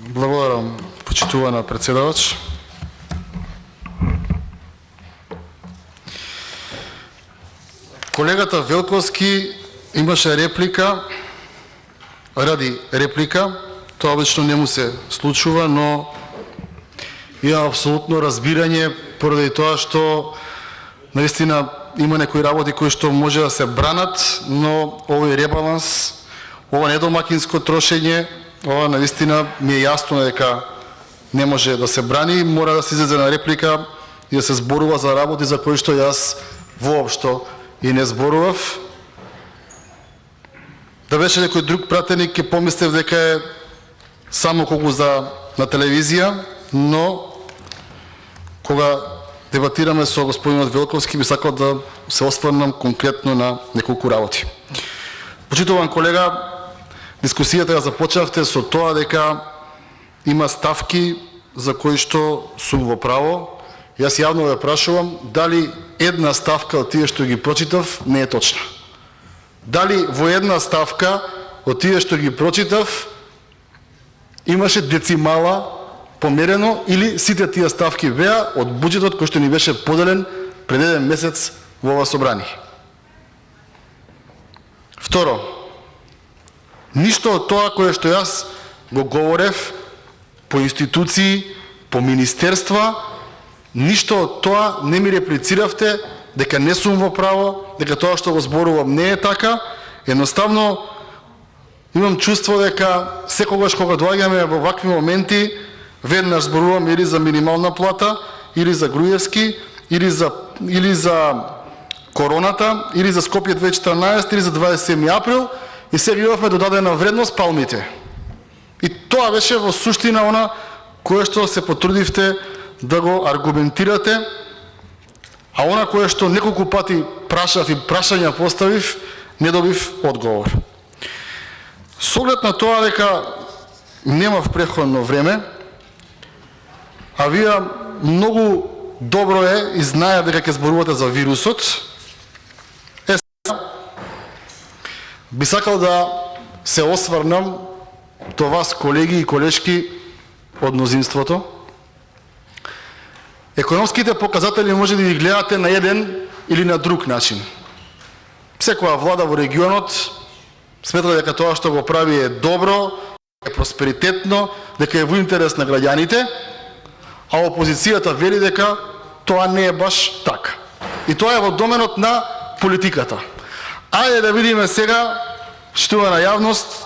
Благодарам, почитувана председавач. Колегата Велковски имаше реплика, ради реплика. Тоа обично не му се случува, но имам абсолютно разбирање поради тоа што наистина има некои работи кои што може да се бранат, но овој ребаланс, ова недомакинско трошење, ова наистина ми е јасно дека не може да се брани, мора да се излезе на реплика и да се зборува за работи за кои што јас воопшто и не зборував. Да беше некој друг пратеник, ќе помислев дека е само колку на телевизија, но кога дебатираме со господинот Велковски, би сакал да се осврнам конкретно на неколку работи. Почитуван колега, дискусијата ја започнавте со тоа дека има ставки за кои што сум во право. Јас јавно ве прашувам дали една ставка од тие што ги прочитав не е точна. Дали во една ставка од тие што ги прочитав имаше децимала померено или сите тие ставки беа од буџетот кој што ни беше поделен пред еден месец во ова собрание. Второ, ништо од тоа кое што јас го говорев по институции, по министерства, ништо од тоа не ми реплициравте дека не сум во право, дека тоа што го зборувам не е така. Едноставно имам чувство дека секогаш кога доаѓаме во вакви моменти, веднаш зборувам или за минимална плата, или за Груевски, или за короната, или за Скопје 2014, или за 27 април, и се гледавме додадена вредност палмите. И тоа беше во суштина она кое што се потрудивте да го аргументирате, а она кое што неколку пати прашав и прашања поставив, не добив одговор. Со оглед на тоа дека немав претходно време, а вие многу добро е и знаја дека ќе зборувате за вирусот, би сакал да се осврнам до вас, колеги и колешки од мнозинството. Економските показатели може да ги гледате на еден или на друг начин. Секоја влада во регионот смета дека тоа што го прави е добро, е просперитетно, дека е во интерес на граѓаните, а опозицијата вели дека тоа не е баш така. И тоа е во доменот на политиката. Ајде да видиме сега, штувана јавност,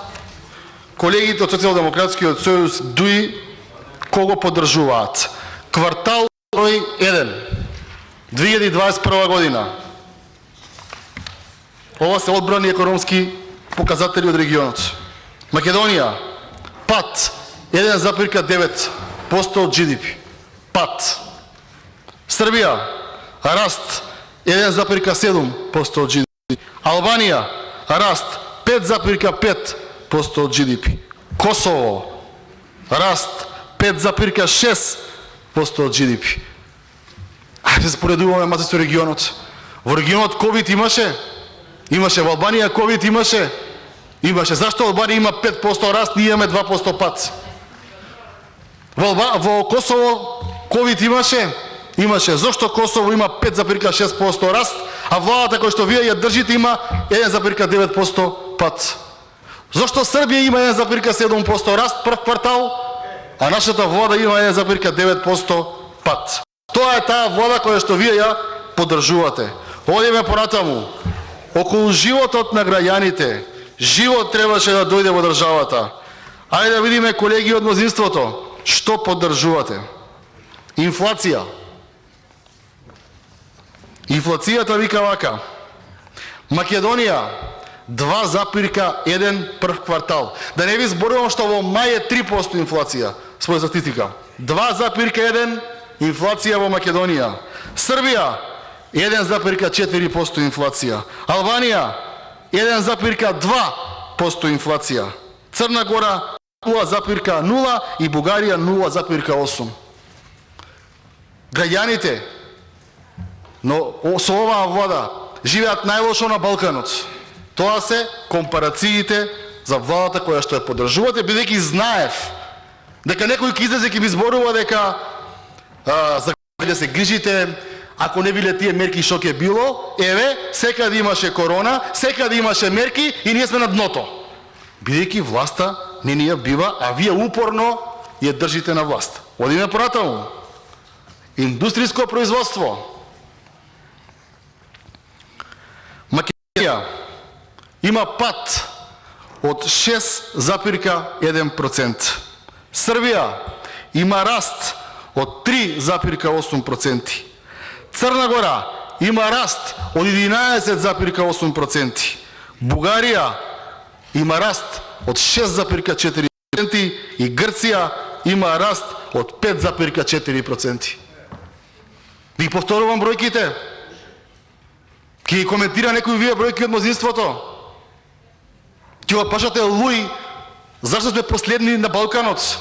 колегите од Социјалдемократскиот сојуз ДУИ кого поддржуваат. Квартал број 1, 2021 година. Ова се одбрани економски показатели од регионот. Македонија, пат 1,9% од GDP. Пат. Србија, раст 1,7% од GDP. Албанија, раст 5,5% од GDP. Косово, раст 5,6% од GDP. Ајде се споредуваме мати со регионот. Во регионот ковид имаше? Имаше. Во Албанија ковид имаше? Имаше. Зашто Албанија има 5% раст, ние имаме 2% пат? Во Косово ковид имаше? Имаше. Зошто Косово има 5,6% раст, а владата која што вие ја држите има 1,9% пат? Зошто Србија има 1,7% раст прв квартал, а нашата влада има 1,9% пат? Тоа е таа влада која што вие ја поддржувате. Одиме понатаму. Околу животот на граѓаните. Живот требаше да дојде во државата. Ајде да видиме, колеги од мнозинството, што поддржувате. Инфлација. Инфлацијата вика вака. Македонија 2,1 прв квартал. Да не ви зборувам што во мај е 3% инфлација, според статистика. 2,1 инфлација во Македонија. Србија 1,4% инфлација. Албанија 1,2% инфлација. Црна Гора 0,0 и Бугарија 0,8. Граѓаните но со оваа влада живеат најлошо на Балканот. Тоа се компарациите за владата која што ја поддржувате, бидејќи знаев Дека некој ќе излезе ќе ми зборува дека за да се грижите, ако не биле тие мерки што ќе било, еве, секаде имаше корона, секаде имаше мерки и ние сме на дното. Бидејќи власта не ни ја бива, а вие упорно ја држите на власт. Одиме понатаму. Индустријско производство. Македонија има пад од 6,1%. Србија има раст од 3,8%. Црна Гора има раст од 11,8%. Бугарија има раст од 6,4% и Грција има раст од 5,4%. Ви повторувам бројките. Ке ги коментира некој вие бројки од мнозинството. Ќе го пашате луи зашто сме последни на Балканот.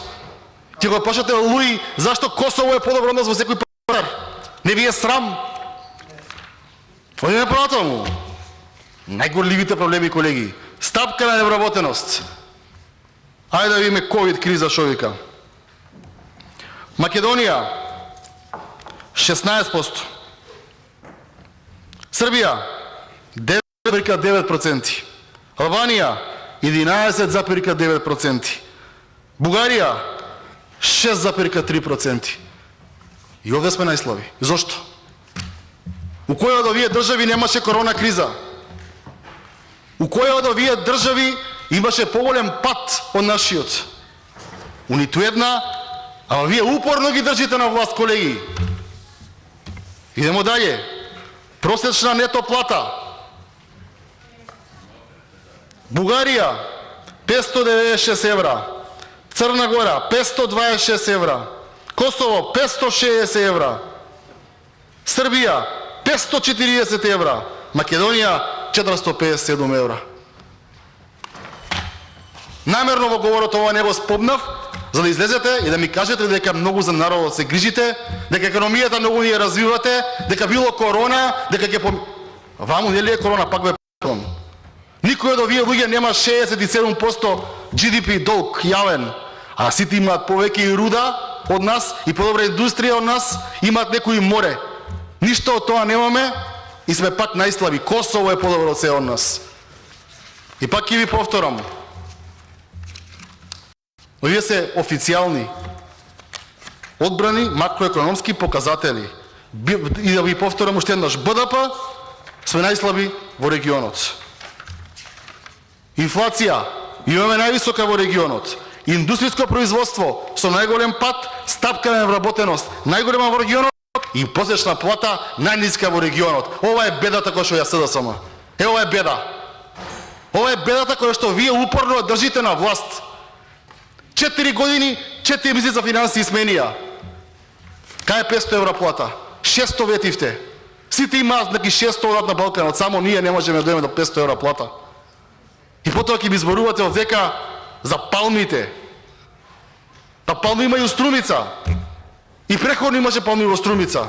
Ќе го пашате луи зашто Косово е подобро од нас во секој пазар. Не ви е срам. Одиме понатаму. Најгорливите проблеми, колеги. Стапка на невработеност. Ајде да видиме ковид криза шо вика. Македонија 16%. Србија 9,9%. Албанија 11,9%. Бугарија 6,3%. И овде сме најслаби. Зошто? У која од овие држави немаше корона криза? У која од овие држави имаше поголем пат од нашиот? У ниту една, ама вие упорно ги држите на власт, колеги. Идемо далje. Просечна нето плата. Бугарија 596 евра. Црна Гора 526 евра. Косово 560 евра. Србија 540 евра. Македонија 457 евра. Намерно во говорот ова не го спомнав, за да излезете и да ми кажете дека многу за народот се грижите, дека економијата многу ја развивате, дека било корона, дека ќе Ваму не ли е корона, пак бе п***он. Никој од овие луѓе нема 67% GDP долг јавен, а сите имаат повеќе и руда од нас и подобра индустрија од нас, имаат некои море. Ништо од тоа немаме и сме пак најслаби. Косово е подобро од се од нас. И пак ќе ви повторам. Овие се официјални одбрани макроекономски показатели. И да ви повторам уште еднаш, БДП сме најслаби во регионот. Инфлација имаме највисока во регионот. Индустријско производство со најголем пат, стапка на невработеност најголема во регионот и просечна плата најниска во регионот. Ова е бедата која што ја СДСМ. Ова е беда. Ова е бедата која што вие упорно ја држите на власт. 4 години, 4 министри за финансии сменија. Кај е 500 евра плата? 600 ветивте. Сите имаат неки 600 одат на Балканот, само ние не можеме да дојдеме до 500 евра плата. И потоа ќе ми зборувате од века за палмите. Да палми има и у Струмица. И преходно имаше палми во Струмица.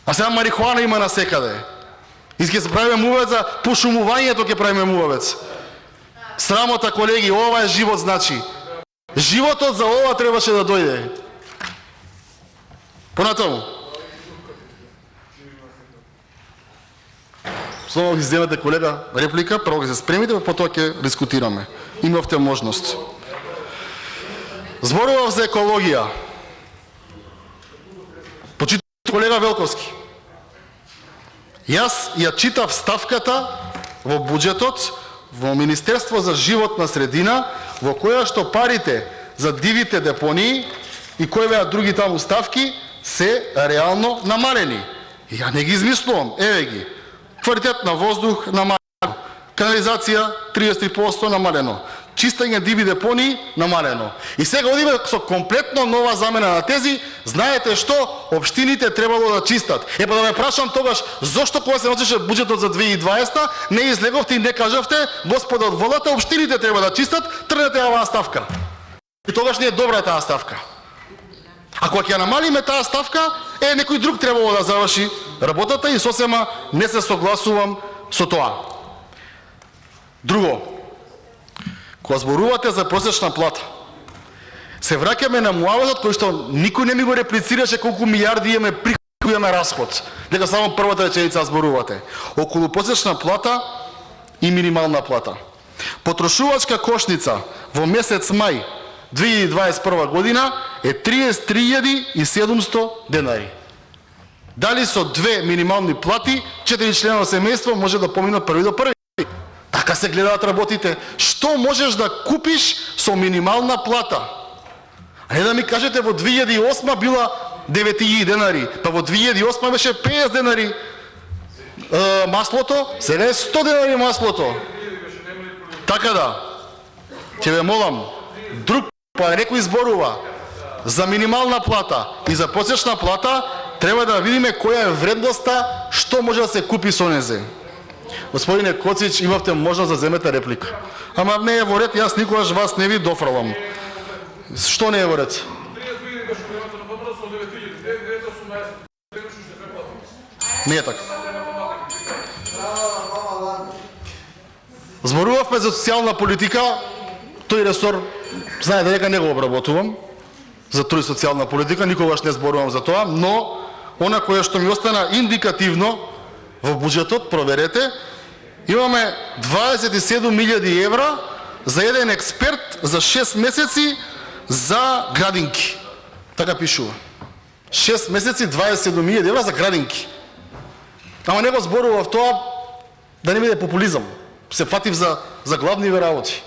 А сега марихуана има насекаде. И ќе се правиме муавец за пошумувањето, ќе правиме муавец. Срамота, колеги, ова е живот, значи. Животот за ова требаше да дојде. Понатаму. Само ги земете, колега, реплика, прво ќе се спремите, потоа ќе дискутираме. Имавте можност. Зборував за екологија. Почитав колега Велковски. Јас ја читав ставката во буџетот во Министерство за животна средина, во која што парите за дивите депонии и кои беа други таму ставки се реално намалени. И ја не ги измислувам, еве ги. Квалитет на воздух намалено, канализација 33% намалено, чистење диви депонии намалено. И сега одиме со комплетно нова замена на тези, знаете што општините требало да чистат. Па да ме прашам тогаш, зошто кога се носеше буџетот за 2020 не излеговте и не кажавте, господа од владата, општините треба да чистат, тргнете оваа ставка. И тогаш не е добра таа ставка. А кога ќе намалиме таа ставка, некој друг требало да заврши работата и сосема не се согласувам со тоа. Друго, кога зборувате за просечна плата, се враќаме на муавезот кој што никој не ми го реплицираше колку милиарди имаме приход, имаме расход. Дека само првата реченица зборувате. Околу посечна плата и минимална плата. Потрошувачка кошница во месец мај 2021 година е 33.700 денари. Дали со 2 минимални плати, 4 члена семејство може да поминат први до први. Така се гледаат работите. Што можеш да купиш со минимална плата? А не да ми кажете во 2008 била 9.000 денари, па во 2008 беше 50 денари маслото, сега е 100 денари маслото. Така да, ќе ве молам, друг па некој зборува за минимална плата и за посечна плата, треба да видиме која е вредноста, што може да се купи со незе. Господине Коцич, имавте можност да земете реплика. Ама не е во ред, јас никогаш вас не ви дофрлам. Што не е во ред? Не е така. Зборувавме за социјална политика, тој ресор, знаете дека не го обработувам, за тој социјална политика, никогаш не зборувам за тоа, но она кое што ми остана индикативно во буџетот, проверете, имаме 27.000 евра за еден експерт за 6 месеци за градинки. Така пишува. 6 месеци 27.000 евра за градинки. Ама не го зборував тоа да не биде популизам. Се фатив за главни работи.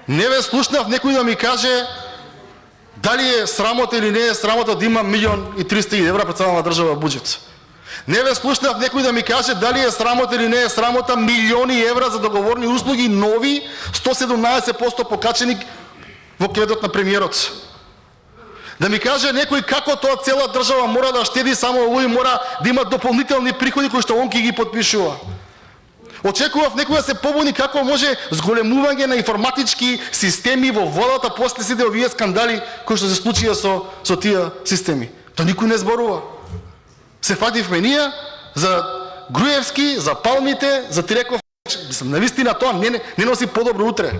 Не ве слушнав некој да ми каже дали е срамота или не е срамота да има 1.300.000 евра прецелана држава буџет. Не ве слушнав некој да ми каже дали е срамота или не е срамота милиони евра за договорни услуги нови, 117% покачени во кредитот на премиерот. Да ми каже некој како тоа цела држава мора да штеди, само овој мора да има дополнителни приходи кои што он ќе ги подпишува. Очекував некој да се побуни како може зголемување на информатички системи во владата после сите овие скандали кои што се случија со тие системи. Тоа никој не зборува. Се фативме ние за Груевски, за палмите, за Тиреков. Мислам, навистина тоа не носи подобро утре.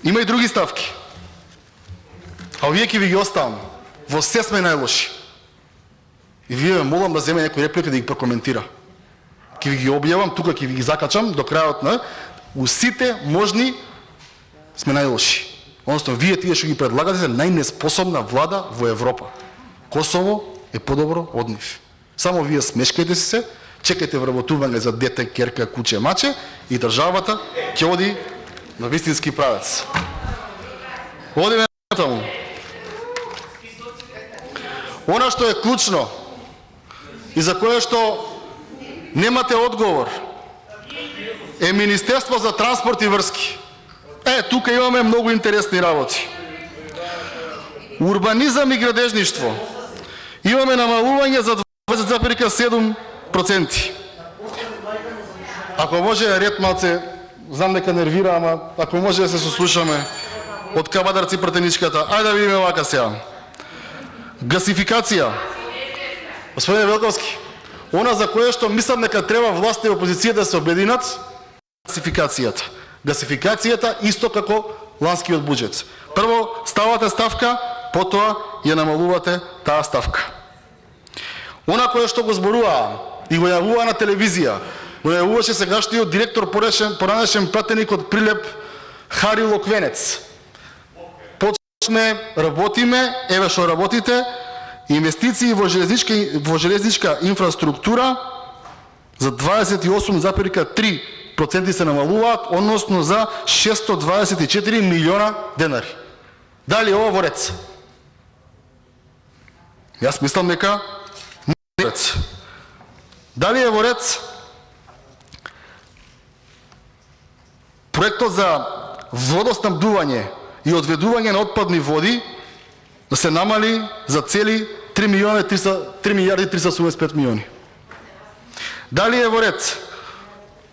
Има и други ставки. А овие ќе ви ги оставам. Во се сме најлоши. И вие ме молам да земе некој реплика да ги прокоментира. Ќе ви ги објавам, тука ќе ви ги закачам до крајот на сите можни сме најлоши. Односно, вие тие што ги предлагате се најнеспособна влада во Европа. Косово е подобро од нив. Само вие смешкајте се, чекајте вработување за дете, керка, куче, маче и државата ќе оди на вистински правец. Одиме натаму. Она што е клучно и за кое што немате одговор е Министерство за транспорт и врски. Тука имаме многу интересни работи. Урбанизам и градежништво. Имаме намалување за 20,7%. Ако може ред малце, знам дека нервира, ама ако може да се сослушаме од Кабадарци пратеничката. Ајде да видиме вака сега. Гасификација. Господин Велковски, она за кое што мислам дека треба власта и опозиција да се обединат, гасификацијата. Гасификацијата исто како ланскиот буџет. Прво ставате ставка, потоа ја намалувате таа ставка. Она кое што го зборуваа и го јавува на телевизија, го јавуваше сегашниот директор поранешен пратеник од Прилеп Хари Локвенец. Почне, работиме, еве што работите, инвестиции во железничка инфраструктура за 28,3% се намалуваат, односно за 624 милиона денари. Дали ова во ред? Јас мислам дека не е ред. Дали е во ред проектот за водоснабдување и одведување на отпадни води да се намали за цели 3 милиарди 375 милиони. Дали е во ред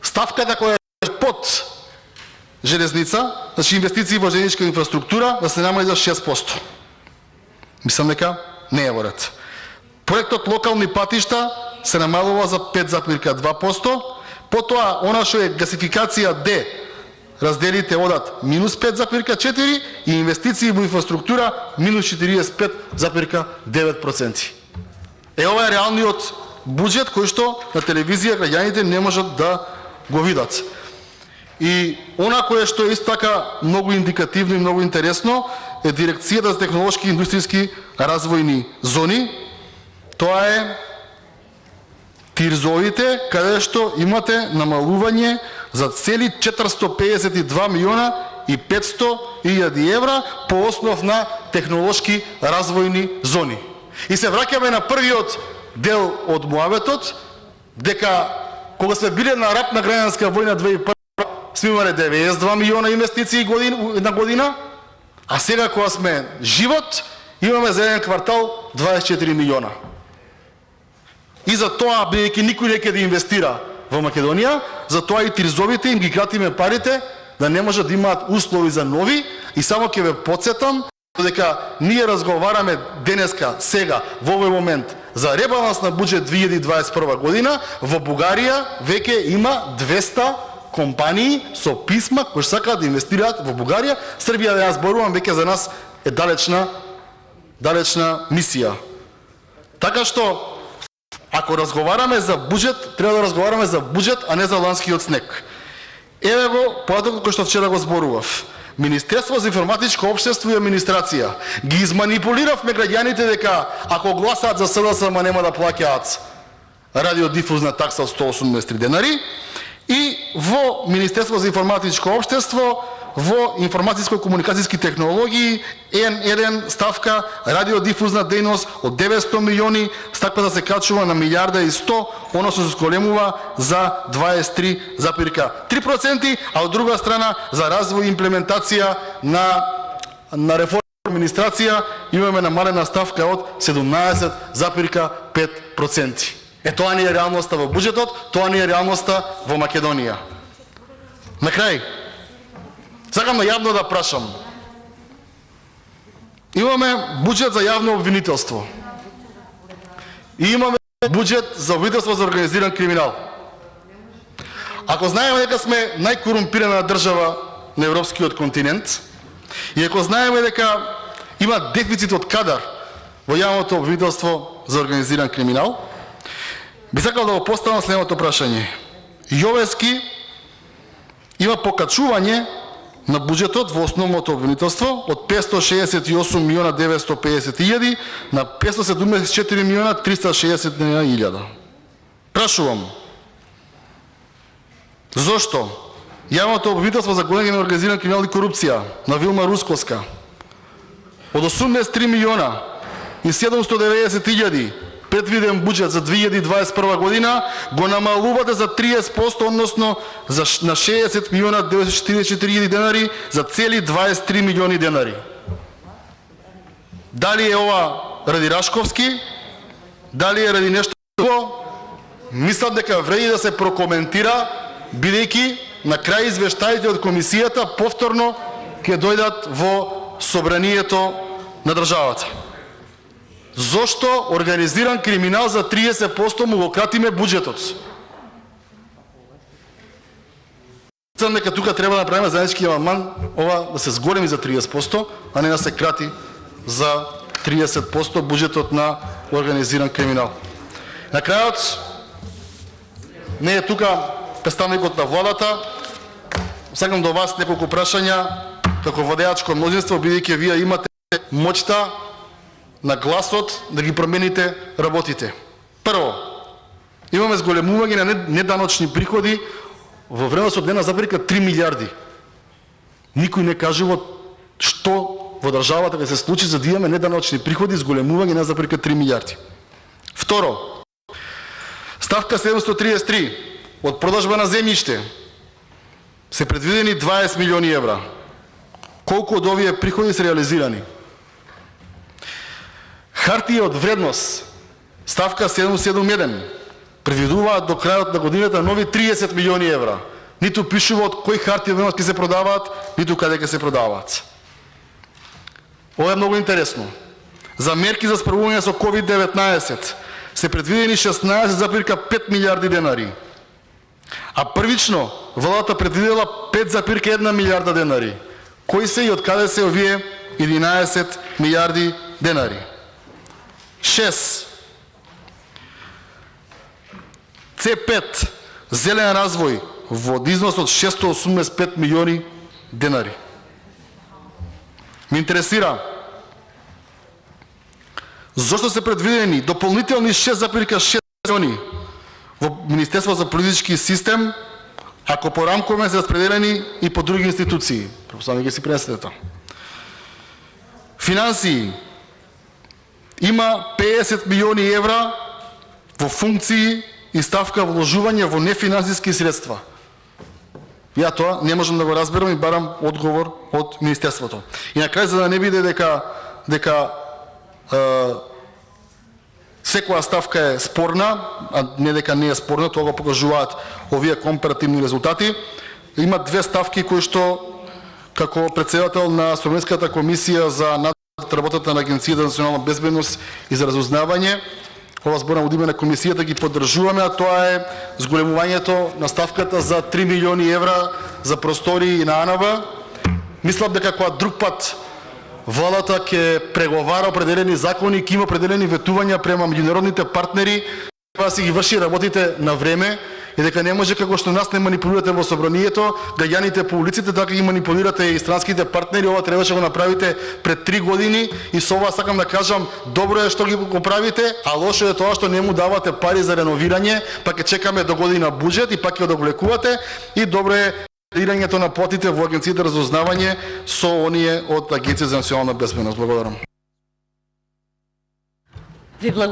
ставката која е под железница, значи инвестиции во железничка инфраструктура, да се намали за 6%. Мислам дека не е во ред. Проектот локални патишта се намалува за 5,2%, Потоа, она што е гасификација Д, разделите одат минус 5,4 и инвестиции во инфраструктура минус 45,9%. Ова е реалниот буџет кој што на телевизија граѓаните не можат да го видат. И она кое што е исто така многу индикативно и многу интересно е Дирекцијата за технолошки и индустријски развојни зони. Тоа е тирзовите, каде што имате намалување за цели 452 милиона и 500 илјади евра по основ на технолошки развојни зони. И се враќаме на првиот дел од муаветот, дека кога сме биле на ратна граѓанска војна 2001 сме имале 92 милиона инвестиции една година, а сега кога сме живот, имаме за еден квартал 24 милиона. И за тоа, бидејќи никој не ќе да инвестира во Македонија, за тоа и тирзовите им ги кратиме парите, да не можат да имаат услови за нови. И само ќе ве потсетам дека ние разговараме денеска, сега, во овој момент, за ребаланс на буџет 2021 година. Во Бугарија веќе има 200 компании со писма кои сакаат да инвестираат во Бугарија. Србија, да ја зборувам, веќе за нас е далечна мисија. Така што, ако разговараме за буџет, треба да разговараме за буџет, а не за ланскиот снег. Еве го податокот кој што вчера го зборував. Министерство за информатичко општество и администрација ги изманипулиравме граѓаните дека ако гласаат за СДСМ нема да плаќаат радиодифузна такса од 183 денари. И во Министерство за информатичко општество, во информатичко-комуникацијски технологии, N1 ставка радиодифузна дејност од 900 милиони стапка да се качува на 1.100.000, оно се зголемува за 23,3%, а од друга страна за развој и имплементација на реформа администрација имаме намалена ставка од 17,5%. Тоа не е реалноста во буџетот, тоа не е реалноста во Македонија. На крај, сакам да јавно да прашам. Имаме буџет за јавно обвинителство. И имаме буџет за обвинителство за организиран криминал. Ако знаеме дека сме најкорумпирана држава на европскиот континент, и ако знаеме дека има дефицит од кадар во јавното обвинителство за организиран криминал, би сакал да го поставам следното прашање. Јовески има покачување на буџетот во основното обвинителство од 568 милиона 950 илјади на 574 милиона 360 илјада. Прашувам, зошто јавното обвинителство за гонење на организиран криминал и корупција на Вилма Русковска од 83 милиона и 790 илјади предвиден буџет за 2021 година го намалувате за 30%, односно на 60 милиона 944 илјади денари за цели 23 милиони денари. Дали е ова ради Рашковски? Дали е ради нешто друго? Мислам дека вреди да се прокоментира, бидејќи на крај извештаите од комисијата повторно ќе дојдат во собранието на државата. Зошто организиран криминал за 30% му го кратиме буџетот? Мислам дека тука треба да направиме заеднички амандман, ова да се зголеми за 30%, а не да се крати за 30% буџетот на организиран криминал. На крајот, не е тука представникот на владата, сакам до вас неколку прашања како водеачко мнозинство, бидејќи вие имате моќта на гласот да ги промените работите. Прво, имаме зголемување на неданочни приходи во вредност од 1,3 милиарди. Никој не кажува што во државата ќе се случи за да имаме неданочни приходи зголемување на 1,3 милиарди. Второ, ставка 733 од продажба на земјиште се предвидени 20 милиони евра. Колку од овие приходи се реализирани? Хартија од вредност, ставка 771, предвидуваат до крајот на годината нови 30 милиони евра. Ниту пишува од кои хартија од вредност ќе се продаваат, ниту каде ќе се продаваат. Ова е многу интересно. За мерки за справување со COVID-19 се предвидени 16,5 милиарди денари. А првично владата предвидела 5,1 милиарда денари. Кои се и од каде се овие 11 милиарди денари? 6. C5 зелен развој во износ од 685 милиони денари. Ме интересира зошто се предвидени дополнителни 6,6 милиони во Министерство за политички систем, ако по рамкове се распределени и по други институции. Само ги си пренесете тоа. Финансии. Има 50 милиони евра во функции и ставка вложување во нефинансиски средства. Ја тоа не можам да го разберам и барам одговор од Министерството. И на крај, за да не биде дека секоја ставка е спорна, а не дека не е спорна, тоа го покажуваат овие компаративни резултати. Има две ставки кои што како председател на Совместната комисија за надзор работата на Агенцијата за национална безбедност и за разузнавање, ова зборам од име на комисијата, ги поддржуваме, а тоа е зголемувањето на ставката за 3 милиони евра за простории на АНБ. Мислам дека кога друг пат владата ќе преговара определени закони, ќе има определени ветувања према меѓународните партнери, треба да си ги врши работите на време и дека не може како што нас не манипулирате во собранието, граѓаните по улиците, така ги манипулирате и странските партнери. Ова требаше да го направите пред 3 години и со ова сакам да кажам, добро е што ги го правите, а лошо е тоа што не му давате пари за реновирање, па ќе чекаме до година буџет и пак ќе одоблекувате, и добро е реалирањето на платите во Агенцијата за разузнавање со оние од Агенција за национална безбедност. Благодарам.